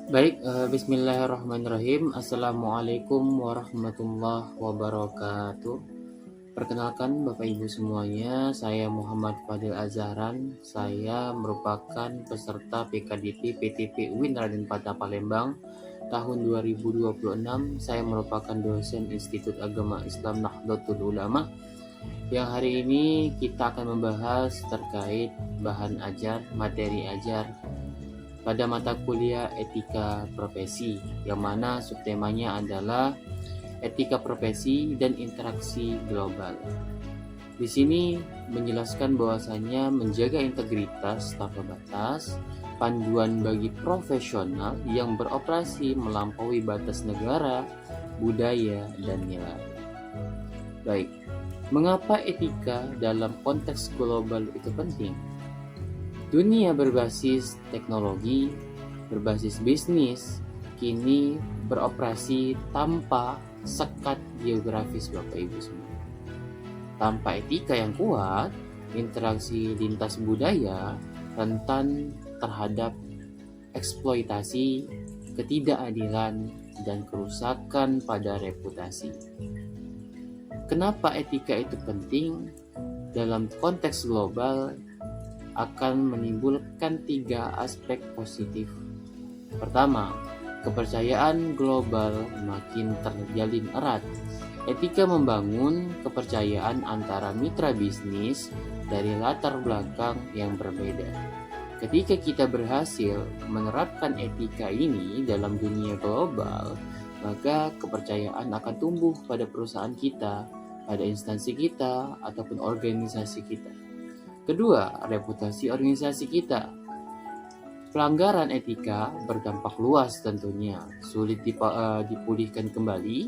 Bismillahirrahmanirrahim. Assalamualaikum warahmatullahi wabarakatuh. Perkenalkan Bapak Ibu semuanya, saya Muhammad Fadil Azharan. Saya merupakan peserta PKDP PTP UIN Raden Patah Palembang tahun 2026. Saya merupakan dosen Institut Agama Islam Nahdlatul Ulama. Yang hari ini kita akan membahas terkait bahan ajar, materi ajar pada mata kuliah etika profesi, yang mana subtemanya adalah etika profesi dan interaksi global. Di sini menjelaskan bahwasannya menjaga integritas tanpa batas, panduan bagi profesional yang beroperasi melampaui batas negara, budaya, dan nilai. Baik, mengapa etika dalam konteks global itu penting? Dunia berbasis teknologi, berbasis bisnis, kini beroperasi tanpa sekat geografis Bapak Ibu semua. Tanpa etika yang kuat, interaksi lintas budaya rentan terhadap eksploitasi, ketidakadilan, dan kerusakan pada reputasi. Kenapa etika itu penting? Dalam konteks global, akan menimbulkan 3 aspek positif. Pertama, kepercayaan global makin terjalin erat. Etika membangun kepercayaan antara mitra bisnis dari latar belakang yang berbeda. Ketika kita berhasil menerapkan etika ini dalam dunia global, maka kepercayaan akan tumbuh pada perusahaan kita, pada instansi kita, ataupun organisasi kita. Kedua, reputasi organisasi kita. Pelanggaran etika berdampak luas tentunya, sulit dipulihkan kembali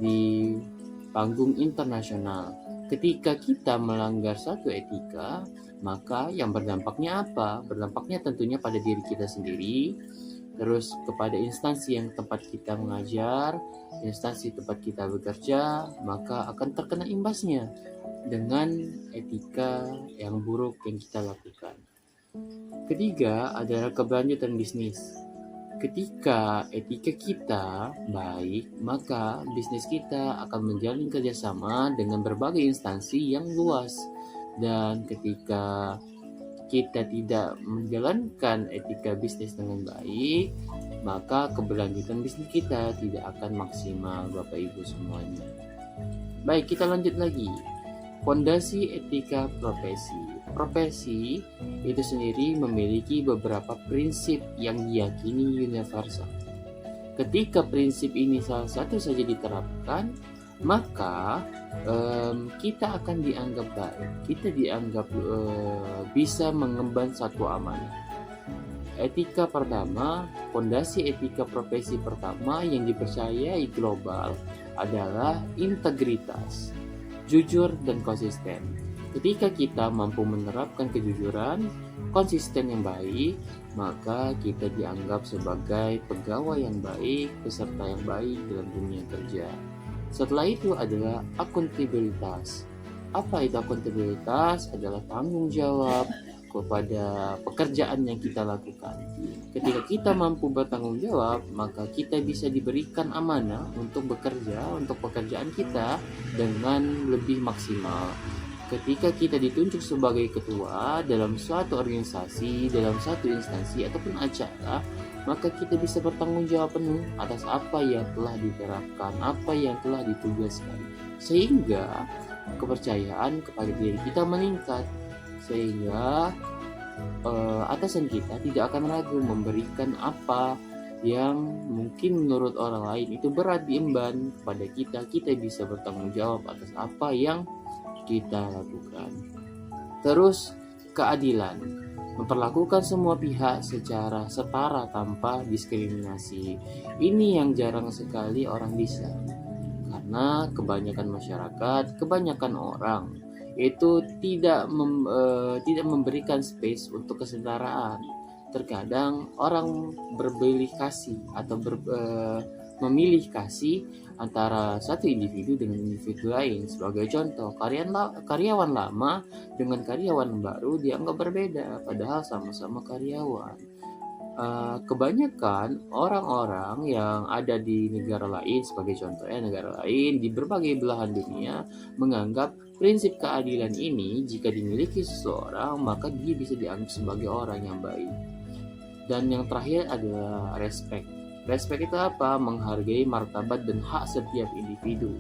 di panggung internasional. Ketika kita melanggar satu etika, maka yang berdampaknya apa? Berdampaknya tentunya pada diri kita sendiri, terus kepada instansi yang tempat kita mengajar, instansi tempat kita bekerja, maka akan terkena imbasnya dengan etika yang buruk yang kita lakukan. Ketiga adalah keberlanjutan bisnis. Ketika etika kita baik, maka bisnis kita akan menjalin kerjasama dengan berbagai instansi yang luas. Dan ketika kita tidak menjalankan etika bisnis dengan baik, maka keberlanjutan bisnis kita tidak akan maksimal Bapak Ibu semuanya. Baik, kita lanjut lagi. Fondasi etika profesi. Profesi itu sendiri memiliki beberapa prinsip yang diyakini universal. Ketika prinsip ini salah satu saja diterapkan, maka kita akan dianggap baik, kita dianggap bisa mengemban satu amanah. Etika pertama, fondasi etika profesi pertama yang dipercayai global adalah integritas, jujur dan konsisten. Ketika kita mampu menerapkan kejujuran, konsisten yang baik, maka kita dianggap sebagai pegawai yang baik, peserta yang baik dalam dunia kerja. Setelah itu adalah akuntabilitas. Apa itu akuntabilitas? Adalah tanggung jawab kepada pekerjaan yang kita lakukan. Ketika kita mampu bertanggung jawab, maka kita bisa diberikan amanah untuk bekerja untuk pekerjaan kita dengan lebih maksimal. Ketika kita ditunjuk sebagai ketua dalam suatu organisasi, dalam satu instansi ataupun acara, maka kita bisa bertanggung jawab penuh atas apa yang telah diterapkan, apa yang telah ditugaskan, sehingga kepercayaan kepada diri kita meningkat, sehingga atasan kita tidak akan ragu memberikan apa yang mungkin menurut orang lain itu berat diemban kepada kita bisa bertanggung jawab atas apa yang kita lakukan. Terus keadilan, memperlakukan semua pihak secara setara tanpa diskriminasi. Ini yang jarang sekali orang bisa, karena kebanyakan masyarakat, kebanyakan orang itu tidak memberikan space untuk kesetaraan. Terkadang orang berbelik kasih atau memilih kasih antara satu individu dengan individu lain. Sebagai contoh, karyawan lama dengan karyawan baru dianggap berbeda, padahal sama-sama karyawan. Kebanyakan orang-orang yang ada di negara lain, sebagai contohnya negara lain di berbagai belahan dunia, menganggap prinsip keadilan ini jika dimiliki seseorang maka dia bisa dianggap sebagai orang yang baik. Dan yang terakhir adalah respect. Respect itu apa? Menghargai martabat dan hak setiap individu.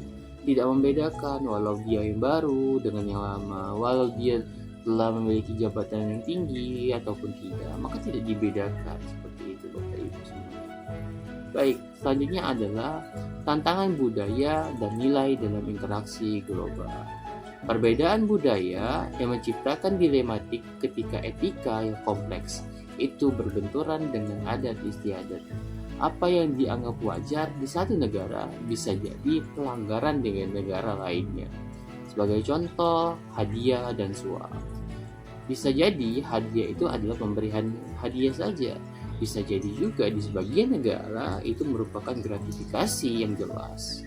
Tidak membedakan walau dia yang baru dengan yang lama, walau dia telah memiliki jabatan yang tinggi ataupun tidak, maka tidak dibedakan seperti itu Bapak Ibu semua. Baik, selanjutnya adalah tantangan budaya dan nilai dalam interaksi global. Perbedaan budaya yang menciptakan dilematik ketika etika yang kompleks itu berbenturan dengan adat istiadat. Apa yang dianggap wajar di satu negara bisa jadi pelanggaran dengan negara lainnya. Sebagai contoh, hadiah dan suap. Bisa jadi hadiah itu adalah pemberian hadiah saja. Bisa jadi juga di sebagian negara itu merupakan gratifikasi yang jelas.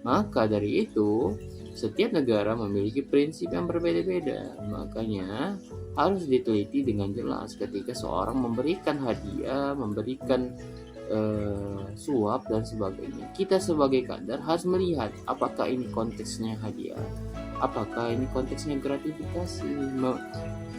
Maka dari itu, setiap negara memiliki prinsip yang berbeda-beda. Makanya harus diteliti dengan jelas ketika seorang memberikan hadiah, memberikan suap dan sebagainya. Kita sebagai kader harus melihat apakah ini konteksnya hadiah, apakah ini konteksnya gratifikasi.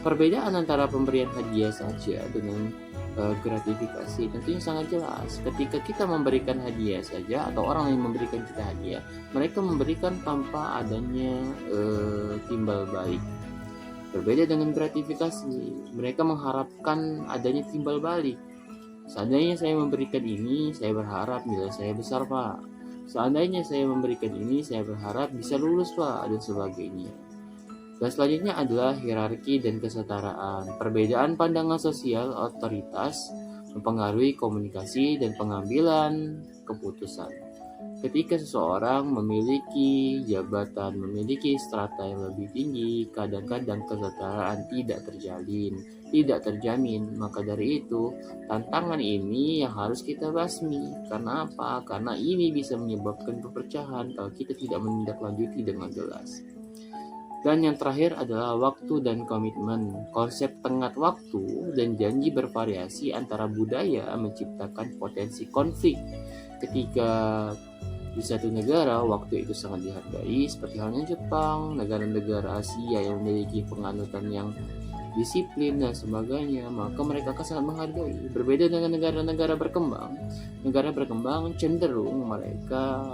Perbedaan antara pemberian hadiah saja dengan gratifikasi tentunya sangat jelas. Ketika kita memberikan hadiah saja atau orang yang memberikan kita hadiah, mereka memberikan tanpa adanya timbal balik. Berbeda dengan gratifikasi, mereka mengharapkan adanya timbal balik. Seandainya saya memberikan ini, saya berharap nilai saya besar, Pak. Seandainya saya memberikan ini, saya berharap bisa lulus, Pak, dan sebagainya. Dan selanjutnya adalah hierarki dan kesetaraan. Perbedaan pandangan sosial otoritas mempengaruhi komunikasi dan pengambilan keputusan. Ketika seseorang memiliki jabatan, memiliki strata yang lebih tinggi, kadang-kadang kesetaraan tidak terjalin, tidak terjamin. Maka dari itu, tantangan ini yang harus kita basmi. Karena apa? Karena ini bisa menyebabkan perpecahan kalau kita tidak menindaklanjuti dengan jelas. Dan yang terakhir adalah waktu dan komitmen. Konsep tenggat waktu dan janji bervariasi antara budaya menciptakan potensi konflik. Ketika di satu negara, waktu itu sangat dihargai, seperti halnya Jepang, negara-negara Asia yang memiliki penganutan yang disiplin dan sebagainya, maka mereka akan sangat menghargai. Berbeda dengan negara-negara berkembang. Negara berkembang cenderung mereka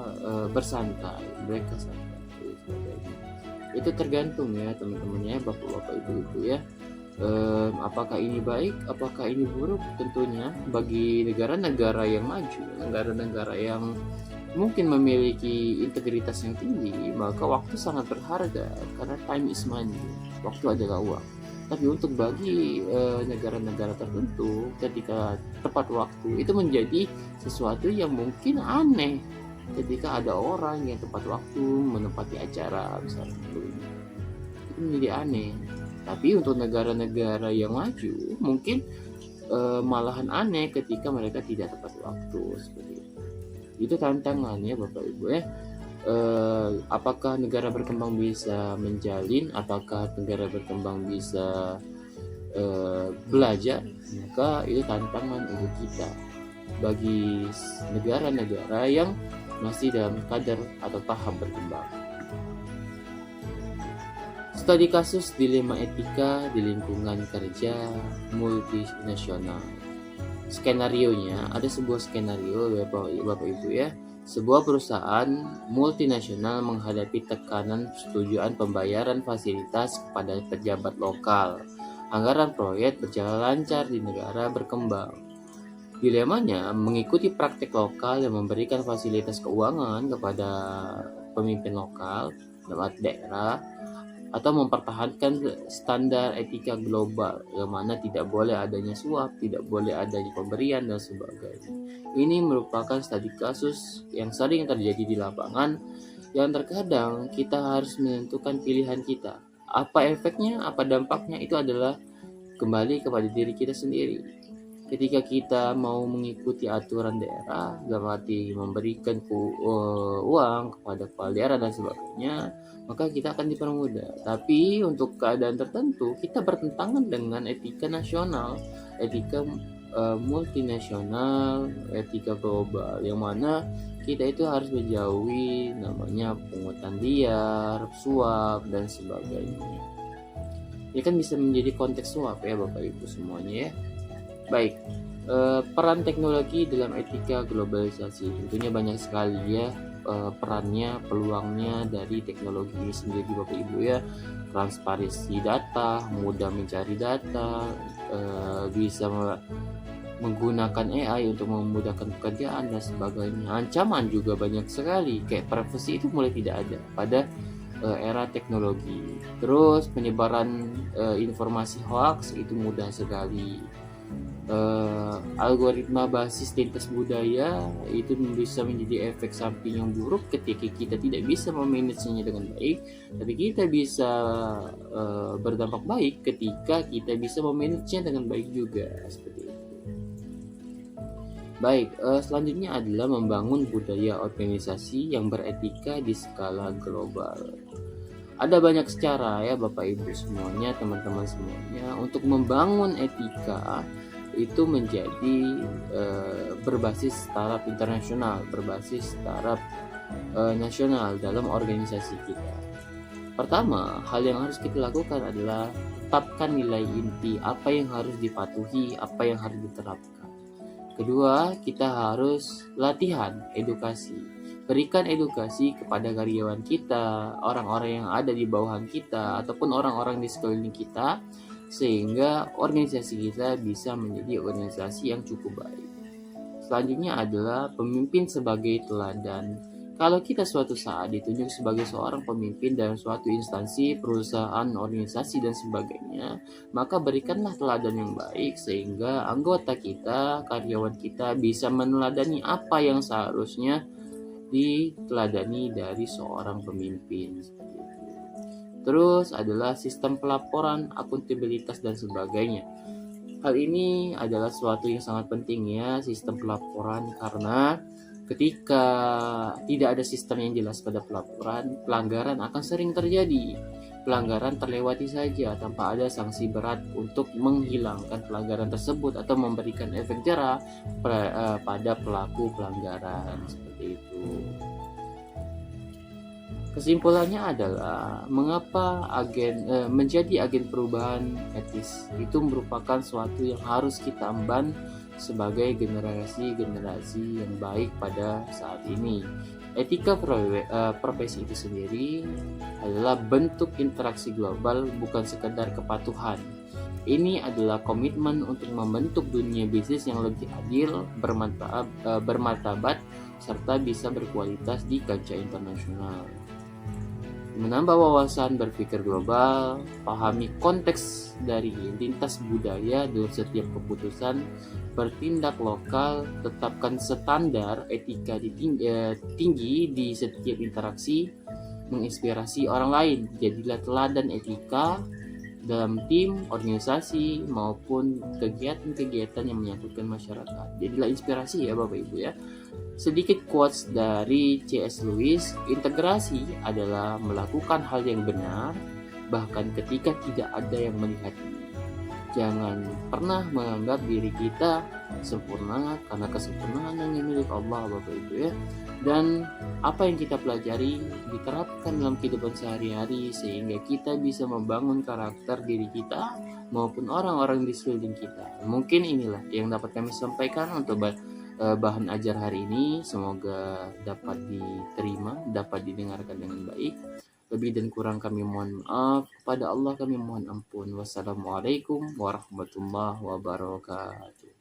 bersantai, mereka santai. Itu tergantung ya teman-teman ya, bapak-bapak ibu-ibu ya. Apakah ini baik, apakah ini buruk? Tentunya bagi negara-negara yang maju, negara-negara yang mungkin memiliki integritas yang tinggi, maka waktu sangat berharga karena time is money, waktu adalah uang. Tapi untuk bagi negara-negara tertentu, ketika tepat waktu itu menjadi sesuatu yang mungkin aneh. Ketika ada orang yang tepat waktu menepati acara misalnya, itu menjadi aneh. Tapi untuk negara-negara yang maju mungkin malahan aneh ketika mereka tidak tepat waktu seperti itu. Itu tantangannya Bapak Ibu ya. Apakah negara berkembang bisa menjalin, apakah negara berkembang bisa belajar, maka itu tantangan untuk kita bagi negara-negara yang masih dalam kadar atau tahap berkembang. Studi kasus dilema etika di lingkungan kerja multinasional. Skenarionya, ada sebuah skenario Bapak Ibu ya. Sebuah perusahaan multinasional menghadapi tekanan persetujuan pembayaran fasilitas kepada pejabat lokal. Anggaran proyek berjalan lancar di negara berkembang. Dilemanya mengikuti praktik lokal yang memberikan fasilitas keuangan kepada pemimpin lokal lewat daerah, atau mempertahankan standar etika global yang mana tidak boleh adanya suap, tidak boleh adanya pemberian dan sebagainya. Ini merupakan studi kasus yang sering terjadi di lapangan, yang terkadang kita harus menentukan pilihan kita. Apa efeknya, apa dampaknya, itu adalah kembali kepada diri kita sendiri. Ketika kita mau mengikuti aturan daerah, dalam arti memberikan uang kepada kepala daerah dan sebagainya, maka kita akan dipermudah. Tapi untuk keadaan tertentu, kita bertentangan dengan etika nasional, etika multinasional, etika global, yang mana kita itu harus menjauhi namanya pungutan liar, suap, dan sebagainya. Ini kan bisa menjadi konteks suap ya Bapak Ibu semuanya ya. Baik, peran teknologi dalam etika globalisasi tentunya banyak sekali ya, perannya, peluangnya dari teknologi ini sendiri Bapak Ibu ya. Transparansi data, mudah mencari data, bisa menggunakan AI untuk memudahkan pekerjaan dan sebagainya. Ancaman juga banyak sekali, kayak privacy itu mulai tidak ada pada era teknologi. Terus penyebaran informasi hoax itu mudah sekali. Algoritma basis lintas budaya itu bisa menjadi efek samping yang buruk ketika kita tidak bisa memanagenya dengan baik, tapi kita bisa berdampak baik ketika kita bisa memanagenya dengan baik juga, seperti itu. Baik, selanjutnya adalah membangun budaya organisasi yang beretika di skala global. Ada banyak cara ya Bapak Ibu semuanya, teman-teman semuanya, untuk membangun etika itu menjadi berbasis taraf internasional, berbasis taraf nasional dalam organisasi kita. Pertama, hal yang harus kita lakukan adalah tetapkan nilai inti, apa yang harus dipatuhi, apa yang harus diterapkan. Kedua, kita harus latihan, edukasi. Berikan edukasi kepada karyawan kita, orang-orang yang ada di bawahan kita, ataupun orang-orang di sekeliling kita, sehingga organisasi kita bisa menjadi organisasi yang cukup baik. Selanjutnya adalah pemimpin sebagai teladan. Kalau kita suatu saat ditunjuk sebagai seorang pemimpin dalam suatu instansi, perusahaan, organisasi, dan sebagainya, maka berikanlah teladan yang baik sehingga anggota kita, karyawan kita bisa meneladani apa yang seharusnya diteladani dari seorang pemimpin. Terus adalah sistem pelaporan, akuntabilitas, dan sebagainya. Hal ini adalah sesuatu yang sangat penting ya, sistem pelaporan, karena ketika tidak ada sistem yang jelas pada pelaporan, pelanggaran akan sering terjadi. Pelanggaran terlewati saja tanpa ada sanksi berat untuk menghilangkan pelanggaran tersebut atau memberikan efek jera pada pelaku pelanggaran, seperti itu. Kesimpulannya adalah mengapa menjadi agen perubahan etis itu merupakan suatu yang harus kita emban sebagai generasi yang baik pada saat ini. Etika profesi itu sendiri adalah bentuk interaksi global, bukan sekedar kepatuhan. Ini adalah komitmen untuk membentuk dunia bisnis yang lebih adil, bermartabat, serta bisa berkualitas di kancah internasional. Menambah wawasan berpikir global, pahami konteks dari lintas budaya dalam setiap keputusan, bertindak lokal, tetapkan standar etika tinggi di setiap interaksi, menginspirasi orang lain, jadilah teladan etika dalam tim, organisasi, maupun kegiatan-kegiatan yang menyangkutkan masyarakat. Jadilah inspirasi ya Bapak Ibu ya. Sedikit quotes dari C.S. Lewis, integrasi adalah melakukan hal yang benar, bahkan ketika tidak ada yang melihatnya. Jangan pernah menganggap diri kita sempurna, karena kesempurnaan hanya milik Allah Bapak Ibu ya. Dan apa yang kita pelajari diterapkan dalam kehidupan sehari-hari sehingga kita bisa membangun karakter diri kita maupun orang-orang di sekeliling kita. Mungkin inilah yang dapat kami sampaikan untuk bahan ajar hari ini. Semoga dapat diterima, dapat didengarkan dengan baik. Lebih dan kurang kami mohon maaf. Kepada Allah kami mohon ampun. Wassalamualaikum warahmatullahi wabarakatuh.